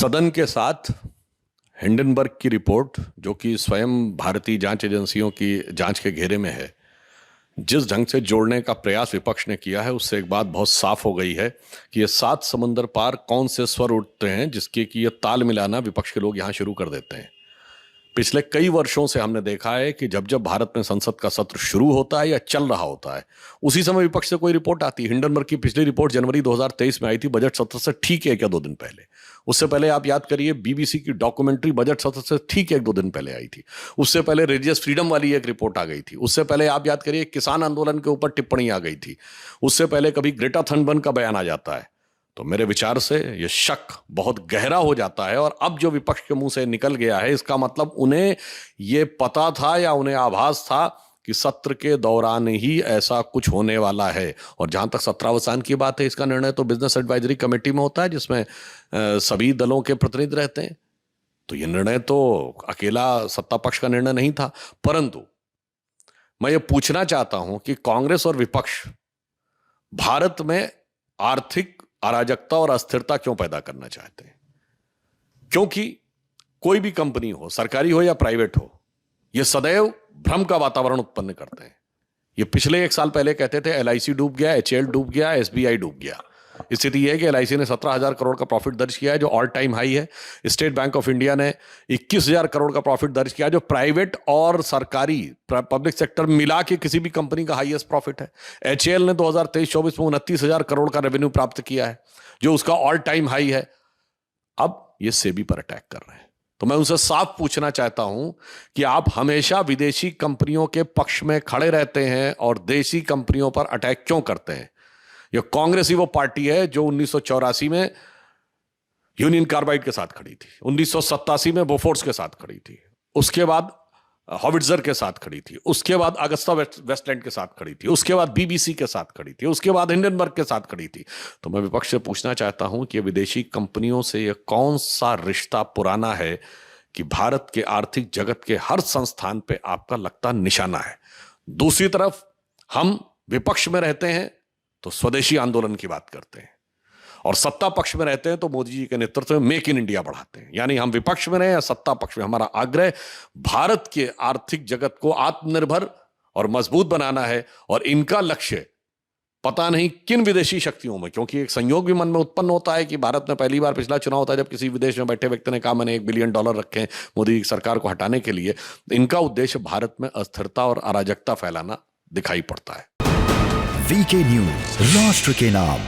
सदन के साथ हिंडनबर्ग की रिपोर्ट, जो कि स्वयं भारतीय जांच एजेंसियों की जांच के घेरे में है, जिस ढंग से जोड़ने का प्रयास विपक्ष ने किया है, उससे एक बात बहुत साफ हो गई है कि ये 7 समुंदर पार कौन से स्वर उठते हैं जिसके कि ये ताल मिलाना विपक्ष के लोग यहां शुरू कर देते हैं। पिछले कई वर्षों से हमने देखा है कि जब जब भारत में संसद का सत्र शुरू होता है या चल रहा होता है, उसी समय विपक्ष से कोई रिपोर्ट आती है। हिंडनबर्ग की पिछली रिपोर्ट जनवरी 2023 में आई थी, बजट सत्र से ठीक 1 या 2 दिन पहले। उससे पहले आप याद करिए, बीबीसी की डॉक्यूमेंट्री बजट सत्र से ठीक 1-2 दिन पहले आई थी। उससे पहले रिलीजियस फ्रीडम वाली एक रिपोर्ट आ गई थी। उससे पहले आप याद करिए, किसान आंदोलन के ऊपर टिप्पणी आ गई थी। उससे पहले कभी ग्रेटा थनबर्ग का बयान आ जाता है। तो मेरे विचार से यह शक बहुत गहरा हो जाता है, और अब जो विपक्ष के मुंह से निकल गया है, इसका मतलब उन्हें यह पता था या उन्हें आभास था कि सत्र के दौरान ही ऐसा कुछ होने वाला है। और जहां तक सत्रावसान की बात है, इसका निर्णय तो बिजनेस एडवाइजरी कमेटी में होता है, जिसमें सभी दलों के प्रतिनिधि रहते हैं। तो यह निर्णय तो अकेला सत्ता पक्ष का निर्णय नहीं था। परंतु मैं ये पूछना चाहता हूं कि कांग्रेस और विपक्ष भारत में आर्थिक अराजकता और अस्थिरता क्यों पैदा करना चाहते हैं? क्योंकि कोई भी कंपनी हो, सरकारी हो या प्राइवेट हो, यह सदैव भ्रम का वातावरण उत्पन्न करते हैं। ये पिछले 1 साल पहले कहते थे एलआईसी डूब गया, एचएएल डूब गया, एसबीआई डूब गया। स्थिति यह है कि एलआईसी ने 17,000 करोड़ का प्रॉफिट दर्ज किया है, जो ऑल टाइम हाई है। स्टेट बैंक ऑफ इंडिया ने 21,000 करोड़ का प्रॉफिट दर्ज किया, जो प्राइवेट और सरकारी पब्लिक सेक्टर मिला के किसी भी कंपनी का हाईएस्ट प्रॉफिट है। एचएएल ने 2023-24 में 29,000 करोड़ का रेवेन्यू प्राप्त किया है, जो उसका ऑल टाइम हाई है। अब ये सेबी पर अटैक कर रहे हैं। तो मैं उनसे साफ पूछना चाहता हूं कि आप हमेशा विदेशी कंपनियों के पक्ष में खड़े रहते हैं और देशी कंपनियों पर अटैक क्यों करते हैं? यह कांग्रेस ही वो पार्टी है जो 1984 में यूनियन कार्बाइड के साथ खड़ी थी, 1987 में बोफोर्स के साथ खड़ी थी, उसके बाद हॉविट्जर के साथ खड़ी थी, उसके बाद अगस्ता वेस्टलैंड के साथ खड़ी थी, उसके बाद बीबीसी के साथ खड़ी थी, उसके बाद हिंडनबर्ग के साथ खड़ी थी। तो मैं विपक्ष से पूछना चाहता हूं कि विदेशी कंपनियों से यह कौन सा रिश्ता पुराना है कि भारत के आर्थिक जगत के हर संस्थान पे आपका लगता निशाना है। दूसरी तरफ हम विपक्ष में रहते हैं तो स्वदेशी आंदोलन की बात करते हैं, और सत्ता पक्ष में रहते हैं तो मोदी जी के नेतृत्व में मेक इन इंडिया बढ़ाते हैं। यानी हम विपक्ष में रहे या सत्ता पक्ष में, हमारा आग्रह भारत के आर्थिक जगत को आत्मनिर्भर और मजबूत बनाना है। और इनका लक्ष्य पता नहीं किन विदेशी शक्तियों में, क्योंकि एक संयोग भी मन में उत्पन्न होता है कि भारत में पहली बार पिछला चुनाव होता है जब किसी विदेश में बैठे व्यक्ति ने कहा मैंने $1 बिलियन रखे हैं मोदी सरकार को हटाने के लिए। इनका उद्देश्य भारत में अस्थिरता और अराजकता फैलाना दिखाई पड़ता है। वीके न्यूज, राष्ट्र के नाम।